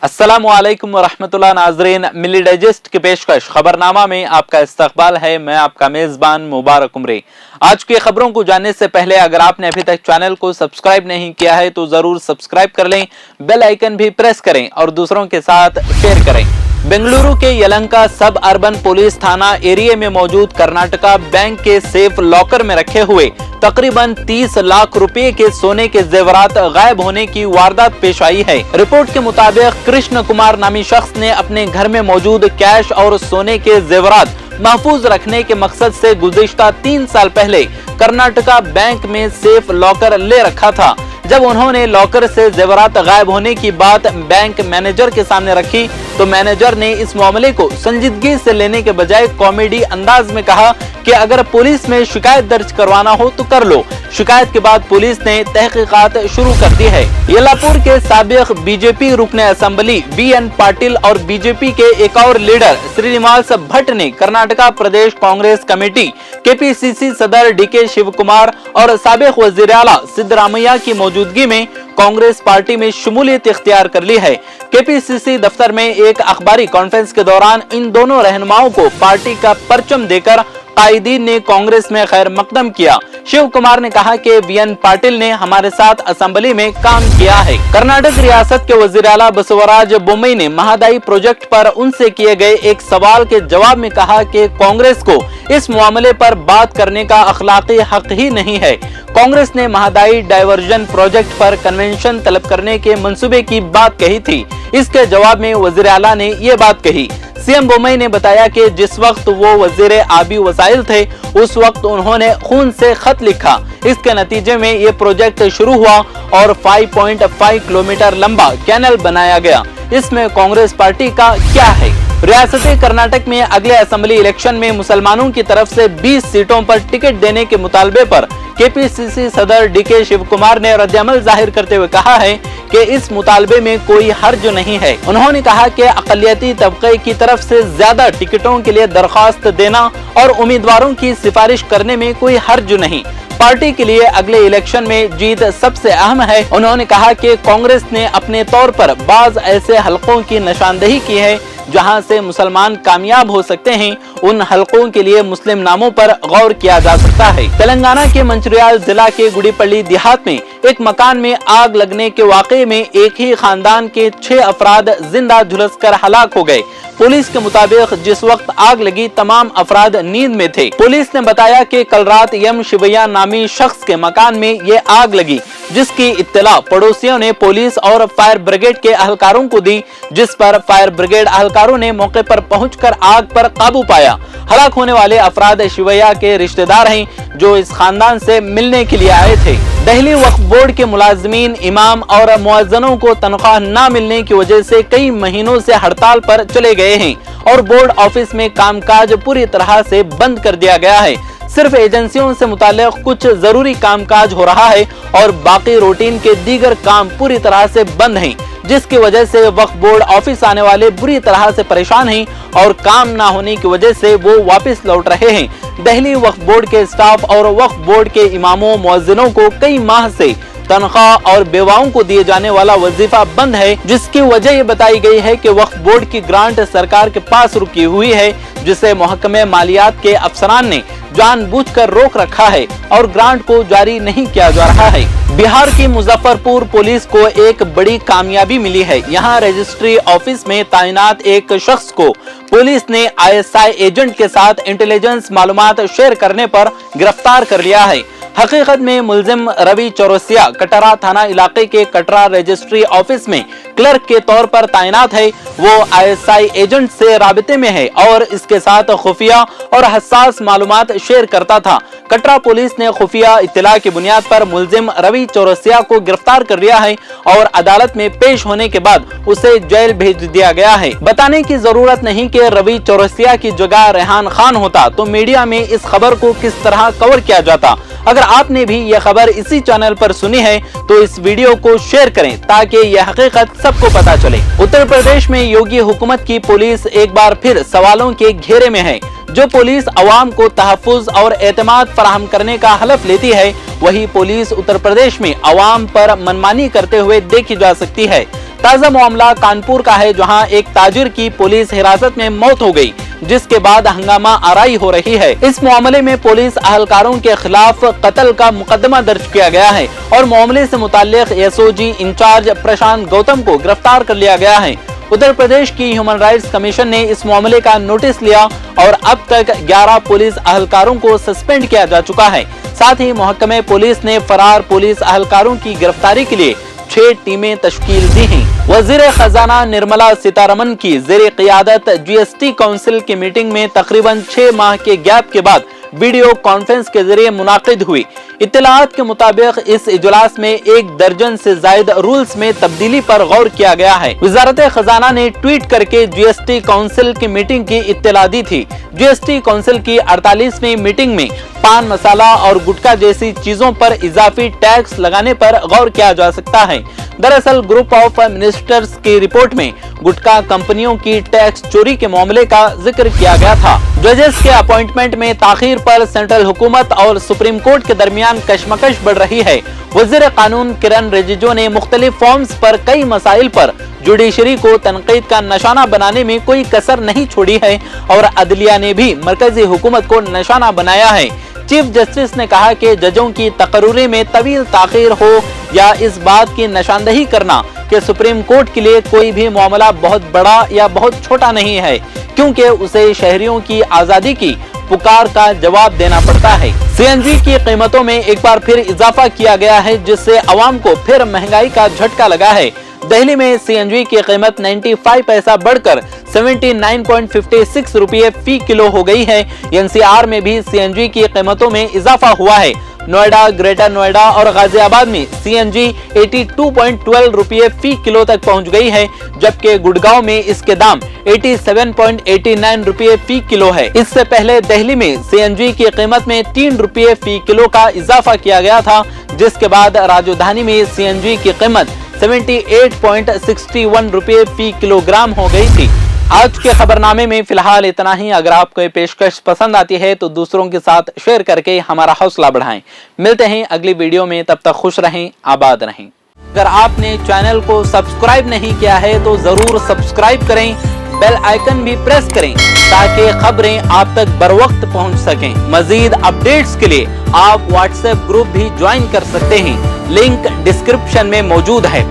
अस्सलामुअलैकुम वरहमतुल्लाह। नाज़रीन, मिली डाइजेस्ट की पेशकश खबरनामा में आपका इस्तकबाल है। मैं आपका मेज़बान मुबारक उमरी। आज की खबरों को जानने से पहले अगर आपने अभी तक चैनल को सब्सक्राइब नहीं किया है तो ज़रूर सब्सक्राइब कर लें, बेल आइकन भी प्रेस करें और दूसरों के साथ शेयर करें। बेंगलुरु के यलहंका सब अर्बन पुलिस थाना एरिया में मौजूद कर्नाटका बैंक के सेफ लॉकर में रखे हुए तकरीबन 30 लाख रुपए के सोने के जेवरात गायब होने की वारदात पेश आई है। रिपोर्ट के मुताबिक कृष्ण कुमार नामी शख्स ने अपने घर में मौजूद कैश और सोने के जेवरात महफूज रखने के मकसद से गुज़िश्ता 3 साल पहले कर्नाटका बैंक में सेफ लॉकर ले रखा था। जब उन्होंने लॉकर से जेवरात गायब होने की बात बैंक मैनेजर के सामने रखी तो मैनेजर ने इस मामले को संजीदगी से लेने के बजाय कॉमेडी अंदाज में कहा कि अगर पुलिस में शिकायत दर्ज करवाना हो तो कर लो। शिकायत के बाद पुलिस ने तहकीकात शुरू कर दी है। येलापुर के साबिक बीजेपी रुकने असेंबली BN पाटिल और बीजेपी के एक और लीडर श्रीनिवास भट्ट ने कर्नाटका प्रदेश कांग्रेस कमेटी KPCC सदर DK शिव कुमार और साबिक वजीर आला सिद्धरामैया की मौजूदगी में कांग्रेस पार्टी में शमूलियत इख्तियार कर ली है। KPCC दफ्तर में एक अखबारी कॉन्फ्रेंस के दौरान इन दोनों रहनुमाओं को पार्टी का परचम देकर कायदीन ने कांग्रेस में खैर मकदम किया। शिव कुमार ने कहा कि BN पाटिल ने हमारे साथ असेंबली में काम किया है। कर्नाटक रियासत के वजीर आला बसवराज बोम्मई ने महादाई प्रोजेक्ट पर उनसे किए गए एक सवाल के जवाब में कहा कि कांग्रेस को इस मामले पर बात करने का अखलाकी हक ही नहीं है। कांग्रेस ने महादाई डाइवर्जन प्रोजेक्ट पर कन्वेंशन तलब करने के मंसूबे की बात कही थी। इसके जवाब में वजीर आला ने ये बात कही। CM बोम्मई ने बताया कि जिस वक्त वो वजीर आबी वसाइल थे उस वक्त उन्होंने खून से खत लिखा। इसके नतीजे में ये प्रोजेक्ट शुरू हुआ और 5.5 किलोमीटर लंबा कैनल बनाया गया। इसमें कांग्रेस पार्टी का क्या है? रियासती कर्नाटक में अगले असेंबली इलेक्शन में मुसलमानों की तरफ से 20 सीटों पर टिकट देने के मुतालबे पर KPCC सदर DK शिव कुमार ने रद्द-ए-अमल जाहिर करते हुए कहा है कि इस मुतालबे में कोई हर्ज नहीं है। उन्होंने कहा कि अक़लियती तबके की तरफ से ज्यादा टिकटों के लिए दरख्वास्त देना और उम्मीदवारों की सिफारिश करने में कोई हर्ज नहीं। पार्टी के लिए अगले इलेक्शन में जीत सबसे अहम है। उन्होंने कहा कि कांग्रेस ने अपने तौर पर बाज ऐसे हलकों की निशानदेही की है जहां से मुसलमान कामयाब हो सकते हैं। उन हलकों के लिए मुस्लिम नामों पर गौर किया जा सकता है। तेलंगाना के मंचिर्याल जिला के गुड़ीपल्ली देहात में एक मकान में आग लगने के वाकये में एक ही खानदान के 6 अफराद जिंदा झुलसकर हलाक हो गए। पुलिस के मुताबिक जिस वक्त आग लगी तमाम अफराद नींद में थे। पुलिस ने बताया कि कल रात यम शिवैया नामी शख्स के मकान में ये आग लगी, जिसकी इत्तला पड़ोसियों ने पुलिस और फायर ब्रिगेड के अहलकारों को दी, जिस पर फायर ब्रिगेड अहलकारों ने मौके पर पहुंचकर आग पर काबू पाया। हलाक होने वाले अफराद शिवैया के रिश्तेदार हैं जो इस खानदान से मिलने के लिए आए थे। दिल्ली वक्फ बोर्ड के मुलाजमीन, इमाम और मुअज्जिनों को तनख्वाह न मिलने की वजह से कई महीनों से हड़ताल पर चले गए हैं और बोर्ड ऑफिस में कामकाज पूरी तरह से बंद कर दिया गया है। सिर्फ एजेंसियों से मुताल्लिक कुछ जरूरी कामकाज हो रहा है और बाकी रूटीन के दीगर काम पूरी तरह से बंद हैं, जिसकी वजह से वक्फ बोर्ड ऑफिस आने वाले बुरी तरह से परेशान हैं और काम ना होने की वजह से वो वापस लौट रहे हैं। दिल्ली वक्फ बोर्ड के स्टाफ और वक्फ बोर्ड के इमामों मुअज्जिनों को कई माह से तनख्वाह और बेवाओं को दिए जाने वाला वजीफा बंद है, जिसकी वजह ये बताई गई है कि वक्फ बोर्ड की ग्रांट सरकार के पास रुकी हुई है, जिसे महकमे मालियात के अफसरान ने जानबूझकर रोक रखा है और ग्रांट को जारी नहीं किया जा रहा है। बिहार की मुजफ्फरपुर पुलिस को एक बड़ी कामयाबी मिली है। यहाँ रजिस्ट्री ऑफिस में तैनात एक शख्स को पुलिस ने ISI एजेंट के साथ इंटेलिजेंस मालूमात शेयर करने पर गिरफ्तार कर लिया है। हकीकत में मुलजिम रवि चौरसिया कटरा थाना इलाके के कटरा रजिस्ट्री ऑफिस में क्लर्क के तौर पर तैनात है। वो ISI एजेंट से राबिते में है और इसके साथ खुफिया और हसास मालूमात शेयर करता था। कटरा पुलिस ने खुफिया इत्तला की बुनियाद पर मुलजिम रवि चौरसिया को गिरफ्तार कर लिया है और अदालत में पेश होने के बाद उसे जेल भेज दिया गया है। बताने की जरूरत नहीं कि रवि चौरसिया की जगह रेहान खान होता तो मीडिया में इस खबर को किस तरह कवर किया जाता। अगर आपने भी यह खबर इसी चैनल पर सुनी है तो इस वीडियो को शेयर करें ताकि यह हकीकत सबको पता चले। उत्तर प्रदेश में योगी हुकूमत की पुलिस एक बार फिर सवालों के घेरे में है। जो पुलिस अवाम को तहफ़्फ़ुज़ और एतमाद फराहम करने का हलफ लेती है, वही पुलिस उत्तर प्रदेश में अवाम पर मनमानी करते हुए देखी जा सकती है। ताजा मामला कानपुर का है, जहां एक ताजिर की पुलिस हिरासत में मौत हो गई, जिसके बाद हंगामा आराई हो रही है। इस मामले में पुलिस अहलकारों के खिलाफ कत्ल का मुकदमा दर्ज किया गया है और मामले से मुताल्लिक एसओजी इंचार्ज प्रशांत गौतम को गिरफ्तार कर लिया गया है। उत्तर प्रदेश की ह्यूमन राइट्स कमीशन ने इस मामले का नोटिस लिया और अब तक 11 पुलिस अहलकारों को सस्पेंड किया जा चुका है। साथ ही महकमे पुलिस ने फरार पुलिस अहलकारों की गिरफ्तारी के लिए 6 टीमें तश्कील दी हैं। वजीर खजाना निर्मला सीतारमन की ज़ेरे क़ियादत जीएसटी काउंसिल की मीटिंग में तकरीबन 6 माह के गैप के बाद वीडियो कॉन्फ्रेंस के जरिए मुनाकिद हुई। इत्तलाआत के मुताबिक इस इजलास में 1 दर्जन से जायद रूल्स में तब्दीली पर गौर किया गया है। वजारत खजाना ने ट्वीट करके जीएसटी काउंसिल की मीटिंग की इत्तला दी थी। जीएसटी काउंसिल की 48वीं मीटिंग में पान मसाला और गुटखा जैसी चीजों पर इजाफी टैक्स लगाने पर गौर किया जा सकता है। दरअसल ग्रुप ऑफ मिनिस्टर्स की रिपोर्ट में गुटखा कंपनियों की टैक्स चोरी के मामले का जिक्र किया गया था। जजेस के अपॉइंटमेंट में ताखीर पर सेंट्रल हुकूमत और सुप्रीम कोर्ट के दरमियान कशमकश बढ़ रही है। वजीर कानून किरण रिजिजू ने मुख्तलिफ फॉर्म्स पर कई मसाइल पर जुडिशरी को तनकीद का निशाना बनाने में कोई कसर नहीं छोड़ी है और अदलिया ने भी मरकजी हुकूमत को निशाना बनाया है। चीफ जस्टिस ने कहा कि जजों की तकर्रुरी में तवील ताखीर हो या इस बात की निशानदही करना कि सुप्रीम कोर्ट के लिए कोई भी मामला बहुत बड़ा या बहुत छोटा नहीं है, क्योंकि उसे शहरियों की आजादी की पुकार का जवाब देना पड़ता है। सीएनजी की कीमतों में एक बार फिर इजाफा किया गया है, जिससे आवाम को फिर महंगाई का झटका लगा है। दिल्ली में सीएनजी की कीमत 95 पैसा बढ़कर 79.56 रुपये फी किलो हो गई है। एनसीआर में भी सीएनजी की कीमतों में इजाफा हुआ है। नोएडा, ग्रेटर नोएडा और गाजियाबाद में सीएनजी 82.12 रुपये फी किलो तक पहुंच गई है, जबकि गुड़गांव में इसके दाम 87.89 रुपये फी किलो है। इससे पहले दिल्ली में सीएनजी की कीमत में 3 रुपये फी किलो का इजाफा किया गया था, जिसके बाद राजधानी में सीएनजी की कीमत 78.61 रुपये फी किलोग्राम हो गई थी। आज के खबरनामे में फिलहाल इतना ही। अगर आपको ये पेशकश पसंद आती है तो दूसरों के साथ शेयर करके हमारा हौसला बढ़ाएं। मिलते हैं अगली वीडियो में, तब तक खुश रहें, आबाद रहें। अगर आपने चैनल को सब्सक्राइब नहीं किया है तो जरूर सब्सक्राइब करें, बेल आइकन भी प्रेस करें ताकि खबरें आप तक बर वक्त पहुँच सकें। मजीद अपडेट्स के लिए आप व्हाट्सएप ग्रुप भी ज्वाइन कर सकते हैं, लिंक डिस्क्रिप्शन में मौजूद है।